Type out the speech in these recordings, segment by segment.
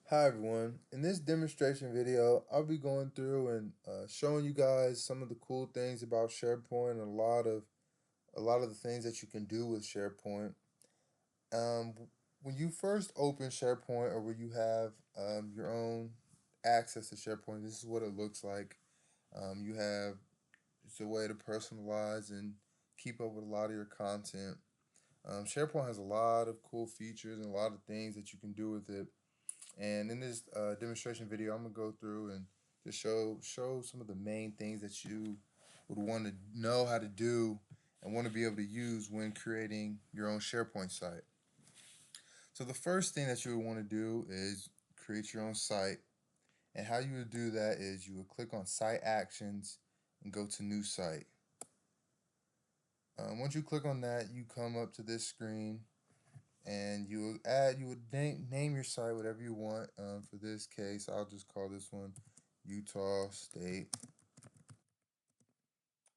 Hi everyone. In this demonstration video, I'll be going through and showing you guys some of the cool things about SharePoint and a lot of the things that you can do with SharePoint. Um, when you first open SharePoint or when you have your own access to SharePoint, this is what it looks like. You have It's a way to personalize and keep up with a lot of your content. SharePoint has a lot of cool features and a lot of things that you can do with it. And in this demonstration video, I'm gonna go through and just show some of the main things that you would want to know how to do and want to be able to use when creating your own SharePoint site. So the first thing that you would want to do is create your own site. And how you would do that is you would click on Site Actions and go to New Site. Once you click on that, you come up to this screen and you would name your site whatever you want. For this case, I'll just call this one Utah State,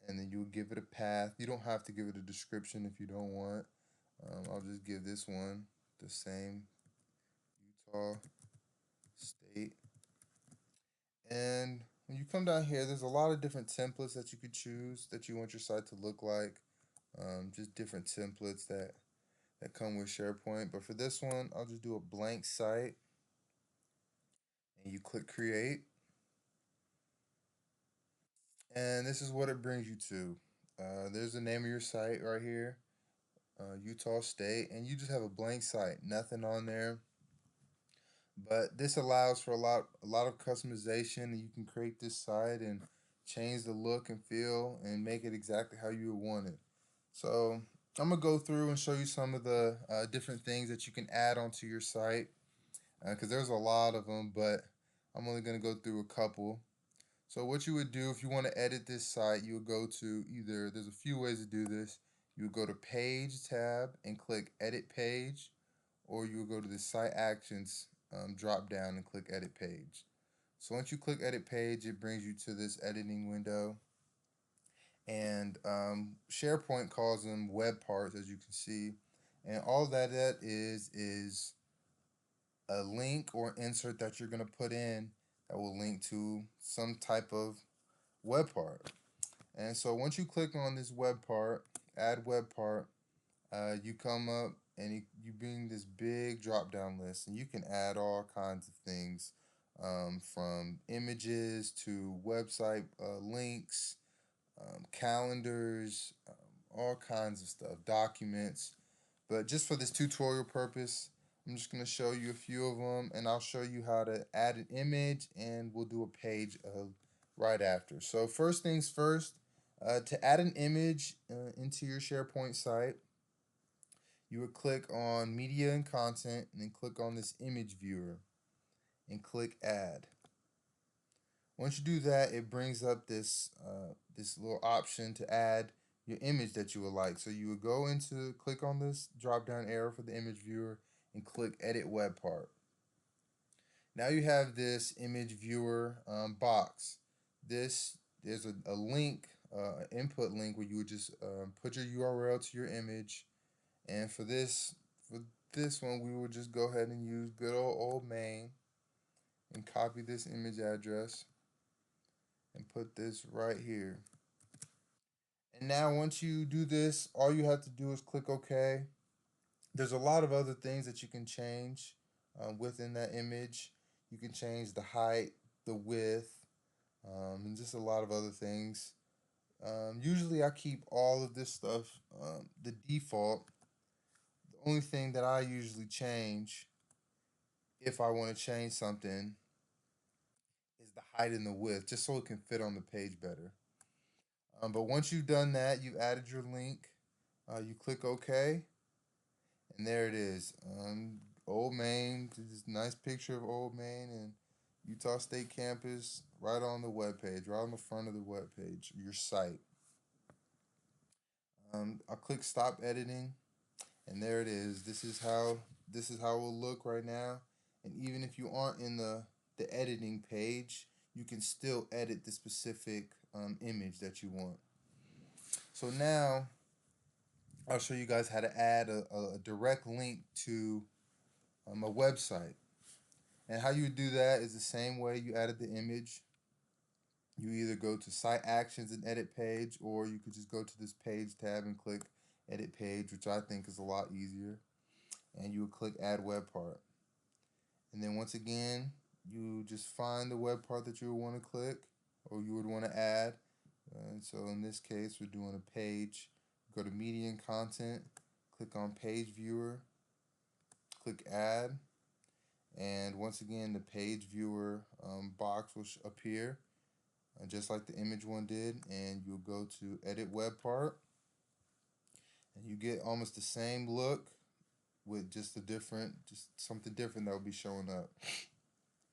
and then you would give it a path. You don't have to give it a description if you don't want. I'll just give this one the same, Utah State. And when you come down here, there's a lot of different templates that you could choose that you want your site to look like. Just different templates that come with SharePoint. But for this one, I'll just do a blank site, and you click Create. And this is what it brings you to. There's the name of your site right here, Utah State, and you just have a blank site, nothing on there. But this allows for a lot of customization, and you can create this site and change the look and feel and make it exactly how you would want it. So I'm gonna go through and show you some of the different things that you can add onto your site because there's a lot of them, but I'm only gonna go through a couple. So what you would do if you want to edit this site, you would go to there's a few ways to do this. You would go to Page tab and click Edit Page, or you would go to the Site Actions drop down and click Edit Page. So once you click Edit Page, it brings you to this editing window. And SharePoint calls them web parts, as you can see. And all that is a link or insert that you're going to put in that will link to some type of web part. And so once you click on this web part, add web part, you come up and you bring this big drop down list, and you can add all kinds of things, from images to website links, calendars, all kinds of stuff, documents. But just for this tutorial purpose, I'm just going to show you a few of them, and I'll show you how to add an image, and we'll do a page right after. So first things first, to add an image into your SharePoint site, you would click on Media and Content, and then click on this image viewer, and click Add. Once you do that, it brings up this little option to add your image that you would like. So you would go into click on this drop down arrow for the image viewer and click Edit Web Part. Now you have this image viewer box. There's a link, input link where you would just put your URL to your image, and for this one we would just go ahead and use good old main and copy this image address and put this right here. And now once you do this, all you have to do is click OK. There's a lot of other things that you can change within that image. You can change the height, the width, and just a lot of other things. Usually I keep all of this stuff the default. The only thing that I usually change if I want to change something is the height and the width, just so it can fit on the page better. But once you've done that, you've added your link, you click OK, and there it is. Old Main, this nice picture of Old Main and Utah State campus right on the web page, right on the front of the web page, your site. I'll click Stop Editing, and there it is. This is how it will look right now. And even if you aren't in the editing page, you can still edit the specific image that you want. So now I'll show you guys how to add a direct link to a website. And how you would do that is the same way you added the image. You either go to Site Actions and Edit Page, or you could just go to this Page tab and click Edit Page, which I think is a lot easier. And you would click Add Web Part. And then once again, you just find the web part that you would want to click or you would want to add. And so in this case, we're doing a page. Go to Media and Content, click on Page Viewer, click Add, and once again, the Page Viewer box will appear just like the image one did, and you'll go to Edit Web Part, and you get almost the same look with just something different that will be showing up.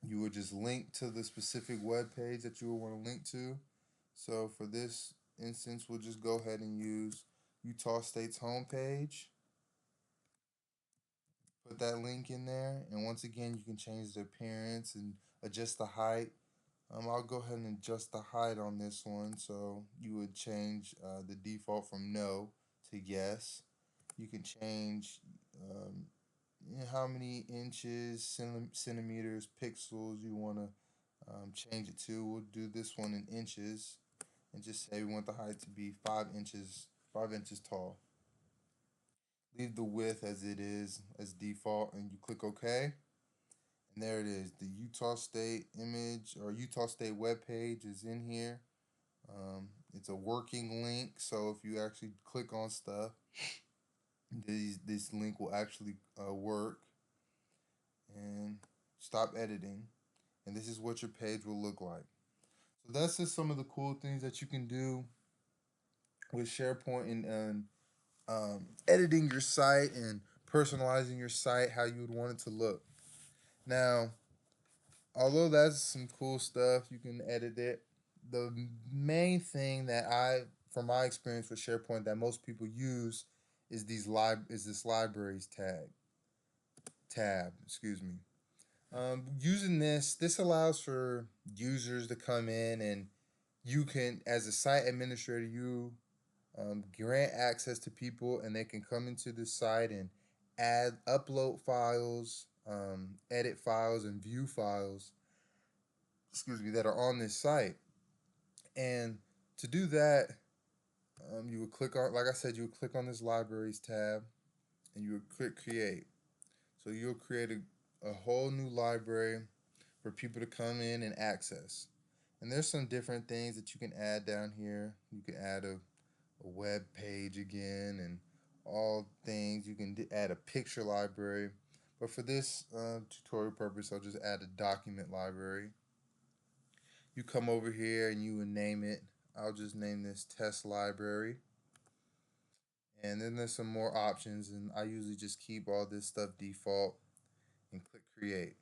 You would just link to the specific web page that you would want to link to. So for this instance, we'll just go ahead and use Utah State's homepage. Put that link in there, and once again, you can change the appearance and adjust the height. I'll go ahead and adjust the height on this one. So you would change the default from no to yes. You can change how many inches, centimeters, pixels you want to change it to. We'll do this one in inches and just say we want the height to be 5 inches, 5 inches tall. Leave the width as it is as default, and you click OK. And there it is. The Utah State image or Utah State web page is in here. It's a working link, so if you actually click on stuff, this link will actually work. And stop editing. And this is what your page will look like. So that's just some of the cool things that you can do with SharePoint and editing your site and personalizing your site how you would want it to look. Now, although that's some cool stuff, you can edit it. The main thing that from my experience with SharePoint, that most people use is this libraries tab. Excuse me. Using this allows for users to come in, and you can, as a site administrator, you grant access to people, and they can come into the site and upload files, edit files, and view files. Excuse me, that are on this site. And to do that, you would click on, like I said, you would click on this libraries tab, and you would click create. So you'll create a whole new library for people to come in and access. And there's some different things that you can add down here. You can add a web page again and all things. You can add a picture library. But for this tutorial purpose, I'll just add a document library. You come over here and you would name it. I'll just name this test library. And then there's some more options, and I usually just keep all this stuff default and click create.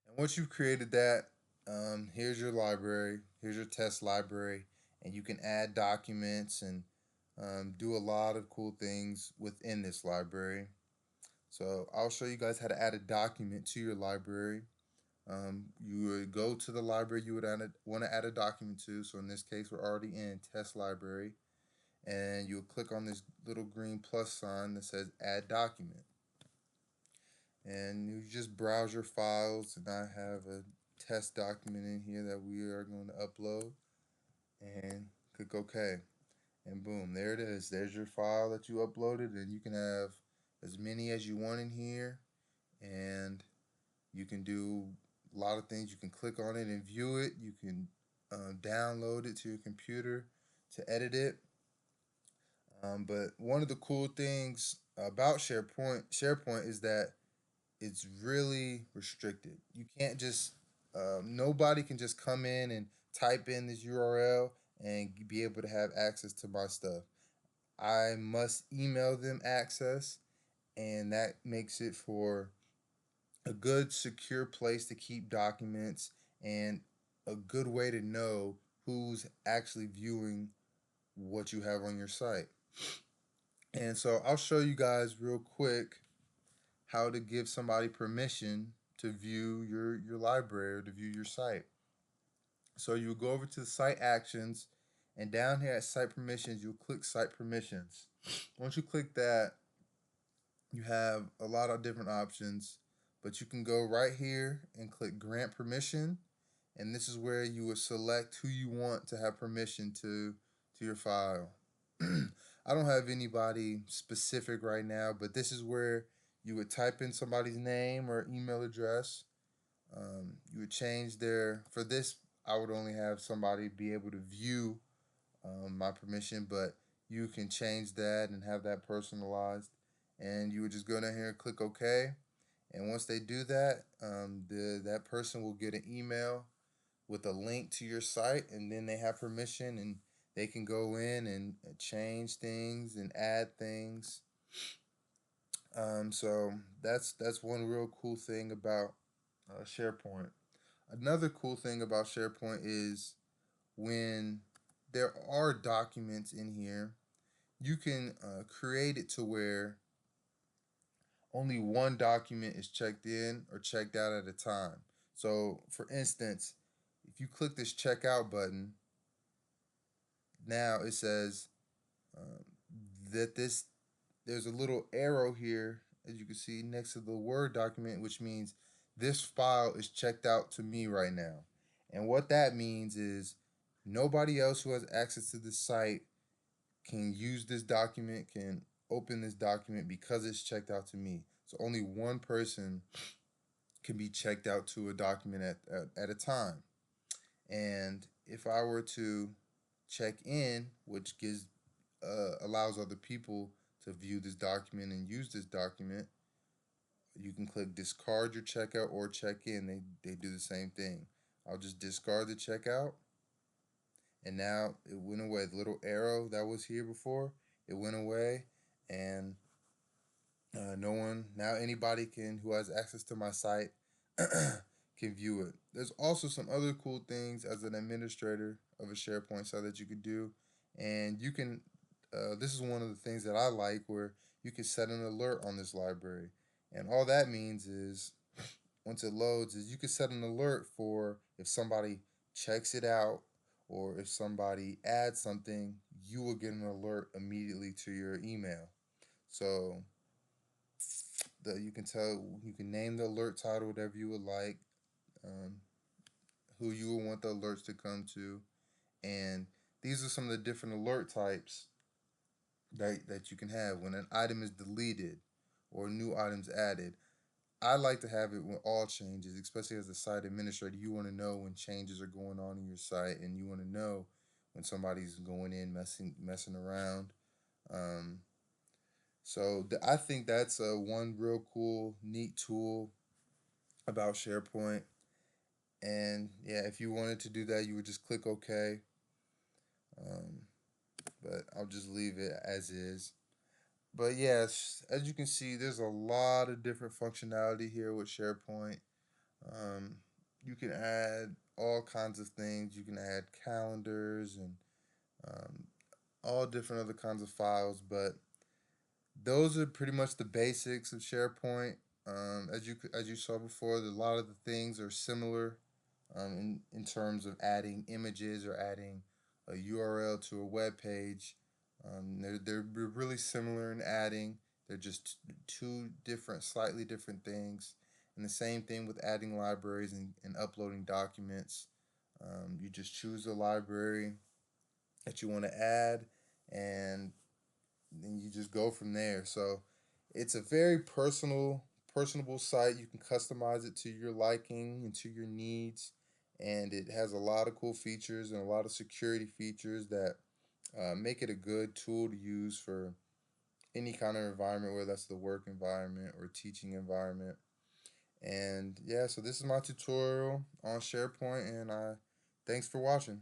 And once you've created that, here's your library, here's your test library, and you can add documents and do a lot of cool things within this library. So I'll show you guys how to add a document to your library. You would go to the library you would want to add a document to. So in this case, we're already in test library. And you'll click on this little green plus sign that says add document. And you just browse your files, and I have a test document in here that we are going to upload, and click OK. And boom, there it is. There's your file that you uploaded, and you can have as many as you want in here, and you can do a lot of things. You can click on it and view it. You can download it to your computer to edit it. But one of the cool things about SharePoint is that it's really restricted. You can't just nobody can just come in and type in this URL and be able to have access to my stuff. I must email them access, and that makes it for a good secure place to keep documents and a good way to know who's actually viewing what you have on your site. And so I'll show you guys real quick how to give somebody permission to view your library or to view your site. So you go over to the site actions, and down here at site permissions, you'll click site permissions. Once you click that, you have a lot of different options, but you can go right here and click grant permission, and this is where you would select who you want to have permission to your file. I don't have anybody specific right now, but this is where you would type in somebody's name or email address. You would change their, for this, I would only have somebody be able to view my permission, but you can change that and have that personalized. And you would just go down here and click OK. And once they do that, that person will get an email with a link to your site, and then they have permission and they can go in and change things and add things. So that's one real cool thing about SharePoint. Another cool thing about SharePoint is when there are documents in here, you can create it to where only one document is checked in or checked out at a time. So, for instance, if you click this checkout button, now it says um, that there's a little arrow here, as you can see, next to the Word document, which means this file is checked out to me right now. And what that means is nobody else who has access to this site can use this document, can open this document because it's checked out to me. So only one person can be checked out to a document at a time. And if I were to check in, which gives allows other people to view this document and use this document, you can click discard your checkout or check in. They do the same thing. I'll just discard the checkout, and now it went away. The little arrow that was here before, it went away, and no one now anybody can who has access to my site can view it. There's also some other cool things as an administrator of a SharePoint site that you could do, and you can. This is one of the things that I like, where you can set an alert on this library, and all that means is once it loads, is you can set an alert for if somebody checks it out or if somebody adds something, you will get an alert immediately to your email. So you can name the alert title whatever you would like, um, who you would want the alerts to come to, and these are some of the different alert types that you can have when an item is deleted or new items added. I like to have it with all changes, especially as a site administrator. You want to know when changes are going on in your site, and you want to know when somebody's going in messing around. Um, I think that's one real cool, neat tool about SharePoint. And yeah, if you wanted to do that, you would just click OK. Um, but I'll just leave it as is. But yes, as you can see, there's a lot of different functionality here with SharePoint. Um, you can add all kinds of things. You can add calendars and um, all different other kinds of files. But those are pretty much the basics of SharePoint. As you saw before, a lot of the things are similar in terms of adding images or adding a URL to a web page. They're really similar in adding. They're just two different, slightly different things. And the same thing with adding libraries and uploading documents. You just choose the library that you want to add, and then you just go from there. So it's a very personable site. You can customize it to your liking and to your needs, and it has a lot of cool features and a lot of security features that make it a good tool to use for any kind of environment, whether that's the work environment or teaching environment. And yeah, so this is my tutorial on SharePoint, and thanks for watching.